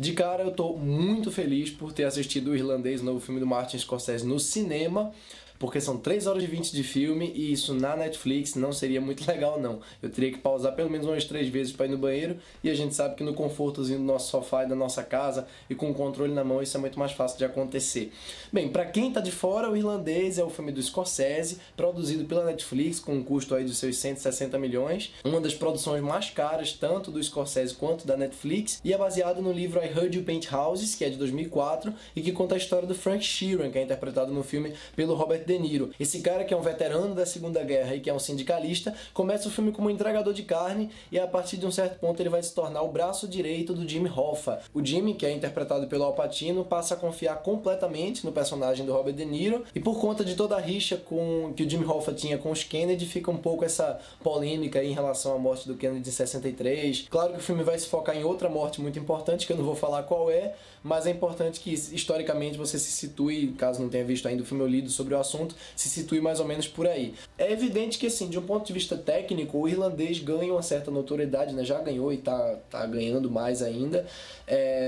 De cara, eu tô muito feliz por ter assistido O Irlandês, o novo filme do Martin Scorsese, no cinema, porque são 3 horas e 20 de filme e isso na Netflix não seria muito legal não. Eu teria que pausar pelo menos umas 3 vezes para ir no banheiro e a gente sabe que no confortozinho do nosso sofá e da nossa casa e com o controle na mão isso é muito mais fácil de acontecer. Bem, para quem tá de fora, O Irlandês é o filme do Scorsese, produzido pela Netflix com um custo aí dos seus 160 milhões, uma das produções mais caras tanto do Scorsese quanto da Netflix, e é baseado no livro I Heard You Paint Houses, que é de 2004 e que conta a história do Frank Sheeran, que é interpretado no filme pelo Robert De Niro. Esse cara que é um veterano da Segunda Guerra e que é um sindicalista, começa o filme como um entregador de carne e a partir de um certo ponto ele vai se tornar o braço direito do Jimmy Hoffa. O Jimmy, que é interpretado pelo Al Pacino, passa a confiar completamente no personagem do Robert De Niro e por conta de toda a rixa que o Jimmy Hoffa tinha com os Kennedy, fica um pouco essa polêmica aí em relação à morte do Kennedy em 63. Claro que o filme vai se focar em outra morte muito importante, que eu não vou falar qual é, mas é importante que historicamente você se situe, caso não tenha visto ainda o filme ou lido sobre o assunto, se situe mais ou menos por aí. É evidente que, assim, de um ponto de vista técnico, o irlandês ganha uma certa notoriedade, né? Já ganhou e tá ganhando mais ainda,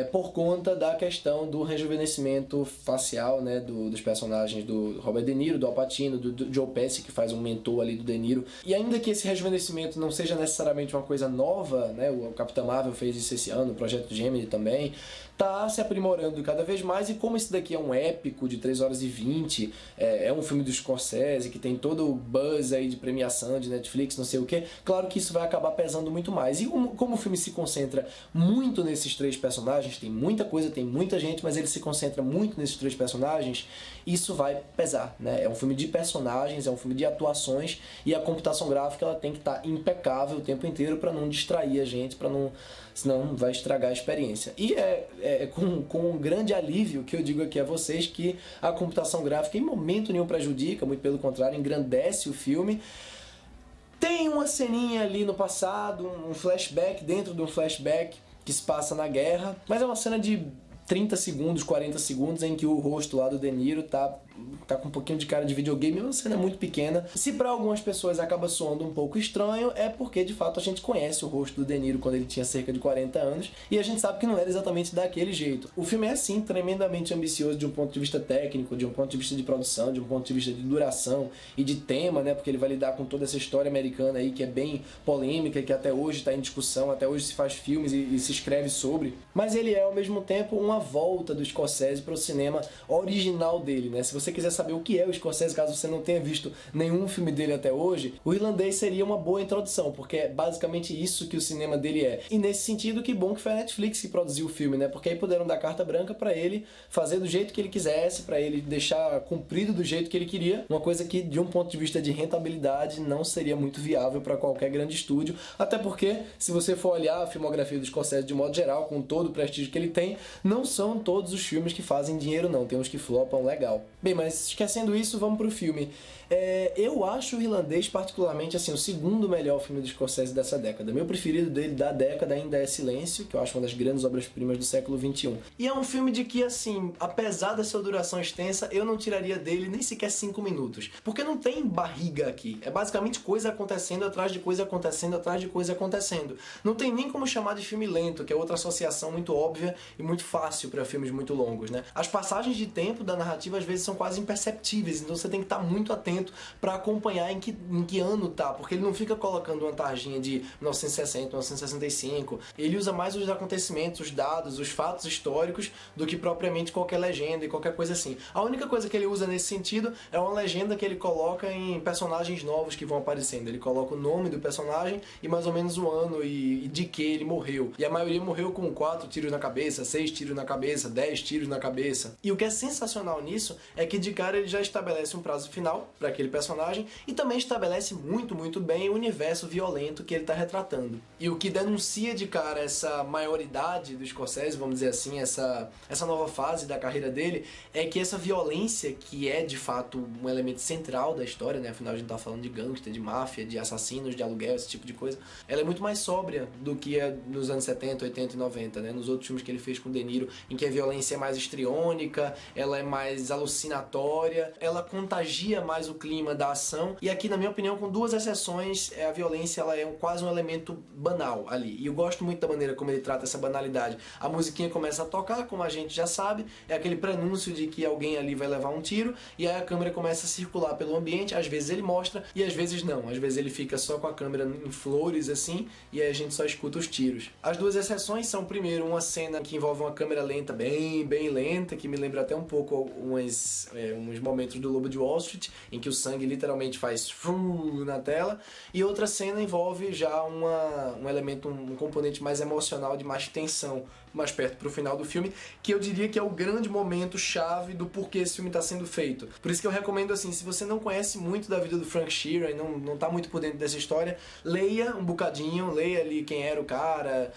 por conta da questão do rejuvenescimento facial, né? Dos personagens do Robert De Niro, do Al Pacino, do Joe Pesci, que faz um mentor ali do De Niro. E ainda que esse rejuvenescimento não seja necessariamente uma coisa nova, né? O Capitão Marvel fez isso esse ano, o Projeto Gemini também, tá se aprimorando cada vez mais, e como esse daqui é um épico de 3 horas e 20, é um filme do Scorsese, que tem todo o buzz aí de premiação de Netflix, não sei o que, claro que isso vai acabar pesando muito mais. E como o filme se concentra muito nesses 3 personagens, tem muita coisa, tem muita gente, mas ele se concentra muito nesses 3 personagens, isso vai pesar, né? É um filme de personagens, é um filme de atuações, e a computação gráfica ela tem que estar impecável o tempo inteiro para não distrair a gente, senão vai estragar a experiência. E com um grande alívio que eu digo aqui a vocês que a computação gráfica em momento nenhum prejudica, muito pelo contrário, engrandece o filme. Tem uma ceninha ali no passado, um flashback dentro de um flashback que se passa na guerra, mas é uma cena de 30 segundos, 40 segundos, em que o rosto lá do De Niro tá com um pouquinho de cara de videogame, é uma cena muito pequena. Se para algumas pessoas acaba soando um pouco estranho, é porque de fato a gente conhece o rosto do De Niro quando ele tinha cerca de 40 anos, e a gente sabe que não era exatamente daquele jeito. O filme é sim tremendamente ambicioso de um ponto de vista técnico, de um ponto de vista de produção, de um ponto de vista de duração e de tema, né, porque ele vai lidar com toda essa história americana aí que é bem polêmica, que até hoje está em discussão, até hoje se faz filmes e se escreve sobre, mas ele é ao mesmo tempo uma volta do Scorsese para o cinema original dele, né? Se você quiser saber o que é o Scorsese, caso você não tenha visto nenhum filme dele até hoje, O Irlandês seria uma boa introdução, porque é basicamente isso que o cinema dele é. E nesse sentido, que bom que foi a Netflix que produziu o filme, né? Porque aí puderam dar carta branca para ele fazer do jeito que ele quisesse, para ele deixar cumprido do jeito que ele queria, uma coisa que de um ponto de vista de rentabilidade não seria muito viável para qualquer grande estúdio, até porque se você for olhar a filmografia do Scorsese de modo geral, com todo o prestígio que ele tem, não são todos os filmes que fazem dinheiro não, tem uns que flopam legal. Bem, mas esquecendo isso, vamos pro filme. Eu acho O Irlandês particularmente assim, o segundo melhor filme do Scorsese dessa década. Meu preferido dele da década ainda é Silêncio, que eu acho uma das grandes obras-primas do século XXI. E é um filme de que, assim, apesar da sua duração extensa, eu não tiraria dele nem sequer 5 minutos. Porque não tem barriga aqui. É basicamente coisa acontecendo atrás de coisa acontecendo atrás de coisa acontecendo. Não tem nem como chamar de filme lento, que é outra associação muito óbvia e muito fácil para filmes muito longos, né? As passagens de tempo da narrativa às vezes são quase imperceptíveis, então você tem que estar muito atento para acompanhar em que ano tá, porque ele não fica colocando uma tarjinha de 1960, 1965, ele usa mais os acontecimentos, os dados, os fatos históricos do que propriamente qualquer legenda e qualquer coisa assim. A única coisa que ele usa nesse sentido é uma legenda que ele coloca em personagens novos que vão aparecendo. Ele coloca o nome do personagem e mais ou menos o ano e de que ele morreu. E a maioria morreu com 4 tiros na cabeça, 6 tiros na cabeça, 10 tiros na cabeça. E o que é sensacional nisso é que de cara ele já estabelece um prazo final para aquele personagem e também estabelece muito bem o universo violento que ele está retratando. E o que denuncia de cara essa maioridade do Scorsese, vamos dizer assim, essa nova fase da carreira dele, é que essa violência, que é de fato um elemento central da história, né? Afinal a gente tá falando de gangster, de máfia, de assassinos, de aluguel, esse tipo de coisa, ela é muito mais sóbria do que é nos anos 70, 80 e 90, né? Nos outros filmes que ele fez com De Niro, em que a violência é mais histriônica, ela é mais alucinatória, ela contagia mais o clima da ação. E aqui, na minha opinião, com duas exceções, a violência ela é quase um elemento banal ali. E eu gosto muito da maneira como ele trata essa banalidade. A musiquinha começa a tocar, como a gente já sabe, é aquele prenúncio de que alguém ali vai levar um tiro, e aí a câmera começa a circular pelo ambiente, às vezes ele mostra e às vezes não. Às vezes ele fica só com a câmera em flores assim, e aí a gente só escuta os tiros. As duas exceções são, primeiro, uma cena que envolve uma câmera lenta, bem lenta, que me lembra até um pouco uns momentos do Lobo de Wall Street, em que o sangue literalmente faz na tela, e outra cena envolve já um elemento, um componente mais emocional, de mais tensão, mais perto pro final do filme, que eu diria que é o grande momento chave do porquê esse filme está sendo feito. Por isso que eu recomendo, assim, se você não conhece muito da vida do Frank Sheeran e não tá muito por dentro dessa história, leia um bocadinho, leia ali quem era o cara,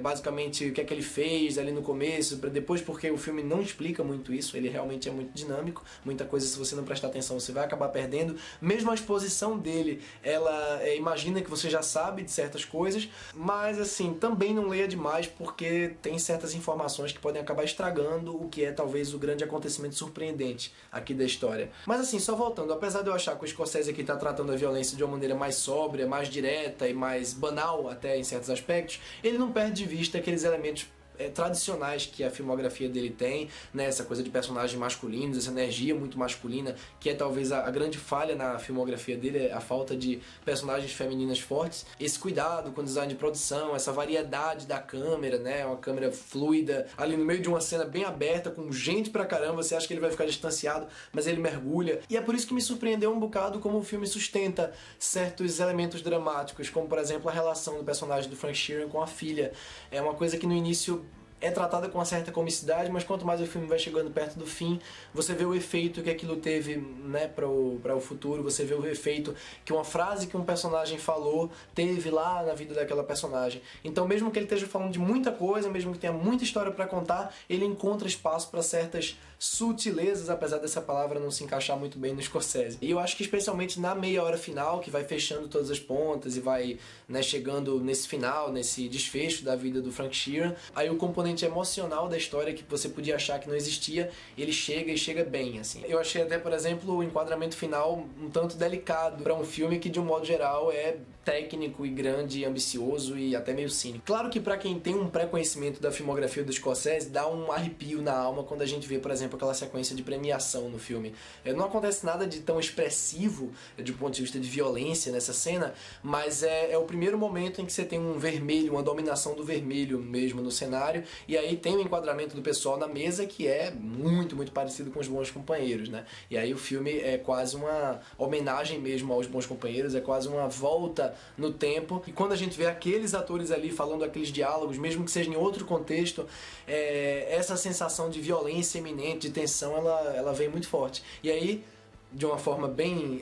basicamente o que é que ele fez ali no começo, para depois, porque o filme não explica muito isso, ele realmente é muito dinâmico, muita coisa, se você não prestar atenção, você vai acabar perdendo. Mesmo a exposição dele, ela imagina que você já sabe de certas coisas, mas assim, também não leia demais, porque tem certas informações que podem acabar estragando o que é talvez o grande acontecimento surpreendente aqui da história. Mas assim, só voltando, apesar de eu achar que o Scorsese aqui está tratando a violência de uma maneira mais sóbria, mais direta e mais banal até em certos aspectos, ele não perde de vista aqueles elementos tradicionais que a filmografia dele tem, né? Essa coisa de personagens masculinos, essa energia muito masculina, que é talvez a grande falha na filmografia dele, a falta de personagens femininas fortes. Esse cuidado com o design de produção, essa variedade da câmera, né? Uma câmera fluida, ali no meio de uma cena bem aberta, com gente pra caramba, você acha que ele vai ficar distanciado, mas ele mergulha. E é por isso que me surpreendeu um bocado como o filme sustenta certos elementos dramáticos, como por exemplo a relação do personagem do Frank Sheeran com a filha. É uma coisa que no início é tratada com uma certa comicidade, mas quanto mais o filme vai chegando perto do fim, você vê o efeito que aquilo teve, né, para o futuro, você vê o efeito que uma frase que um personagem falou teve lá na vida daquela personagem. Então, mesmo que ele esteja falando de muita coisa, mesmo que tenha muita história para contar, ele encontra espaço para certas sutilezas, apesar dessa palavra não se encaixar muito bem no Scorsese. E eu acho que especialmente na meia hora final, que vai fechando todas as pontas e vai, né, chegando nesse final, nesse desfecho da vida do Frank Sheeran, aí o componente emocional da história que você podia achar que não existia, ele chega e chega bem, assim. Eu achei até, por exemplo, o enquadramento final um tanto delicado para um filme que, de um modo geral, é técnico e grande, e ambicioso e até meio cínico. Claro que para quem tem um pré-conhecimento da filmografia do Scorsese, dá um arrepio na alma quando a gente vê, por exemplo, aquela sequência de premiação no filme. Não acontece nada de tão expressivo do ponto de vista de violência nessa cena, mas é o primeiro momento em que você tem um vermelho, uma dominação do vermelho mesmo no cenário, e aí tem o enquadramento do pessoal na mesa que é muito parecido com Os Bons Companheiros, né? E aí o filme é quase uma homenagem mesmo aos Bons Companheiros, é quase uma volta no tempo, e quando a gente vê aqueles atores ali falando aqueles diálogos, mesmo que seja em outro contexto, essa sensação de violência iminente, de tensão, ela vem muito forte. E aí, de uma forma bem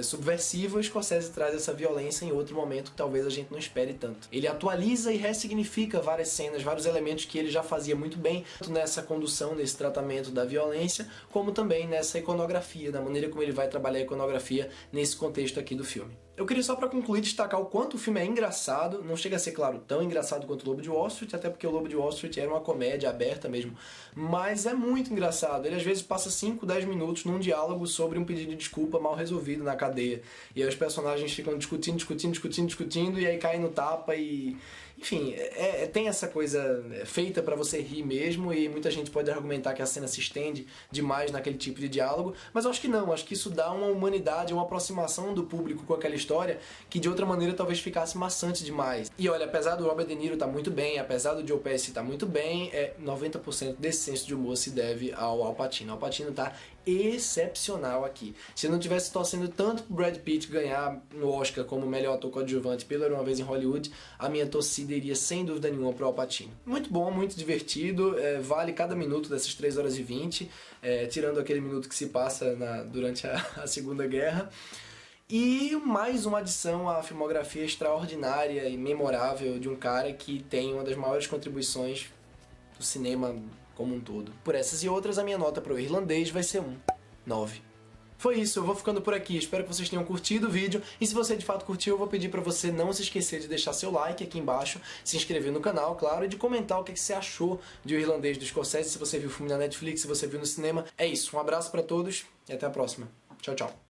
subversiva, o Scorsese traz essa violência em outro momento que talvez a gente não espere tanto. Ele atualiza e ressignifica várias cenas, vários elementos que ele já fazia muito bem, tanto nessa condução, nesse tratamento da violência, como também nessa iconografia, da maneira como ele vai trabalhar a iconografia nesse contexto aqui do filme. Eu queria só, para concluir, destacar o quanto o filme é engraçado. Não chega a ser, claro, tão engraçado quanto o Lobo de Wall Street, até porque o Lobo de Wall Street era uma comédia aberta mesmo, mas é muito engraçado. Ele às vezes passa 5, 10 minutos num diálogo sobre um pedido de desculpa mal resolvido na cadeia, e aí os personagens ficam discutindo, e aí caem no tapa e... Enfim, tem essa coisa feita pra você rir mesmo, e muita gente pode argumentar que a cena se estende demais naquele tipo de diálogo, mas eu acho que não, acho que isso dá uma humanidade, uma aproximação do público com aquela história que de outra maneira talvez ficasse maçante demais. E olha, apesar do Robert De Niro tá muito bem, apesar do Joe Pesci tá muito bem, 90% desse senso de humor se deve ao Al Pacino. Al Pacino tá excepcional aqui. Se eu não tivesse torcendo tanto pro Brad Pitt ganhar no Oscar como melhor ator coadjuvante pelo Era Uma Vez em Hollywood, a minha torcida iria sem dúvida nenhuma pro Al Pacino. Muito bom, muito divertido, vale cada minuto dessas 3 horas e 20, tirando aquele minuto que se passa durante a Segunda Guerra. E mais uma adição à filmografia extraordinária e memorável de um cara que tem uma das maiores contribuições do cinema como um todo. Por essas e outras, a minha nota para o Irlandês vai ser 9. Foi isso, eu vou ficando por aqui, espero que vocês tenham curtido o vídeo, e se você de fato curtiu, eu vou pedir para você não se esquecer de deixar seu like aqui embaixo, se inscrever no canal, claro, e de comentar o que você achou de O Irlandês do Scorsese, se você viu o filme na Netflix, se você viu no cinema. É isso, um abraço para todos e até a próxima. Tchau, tchau.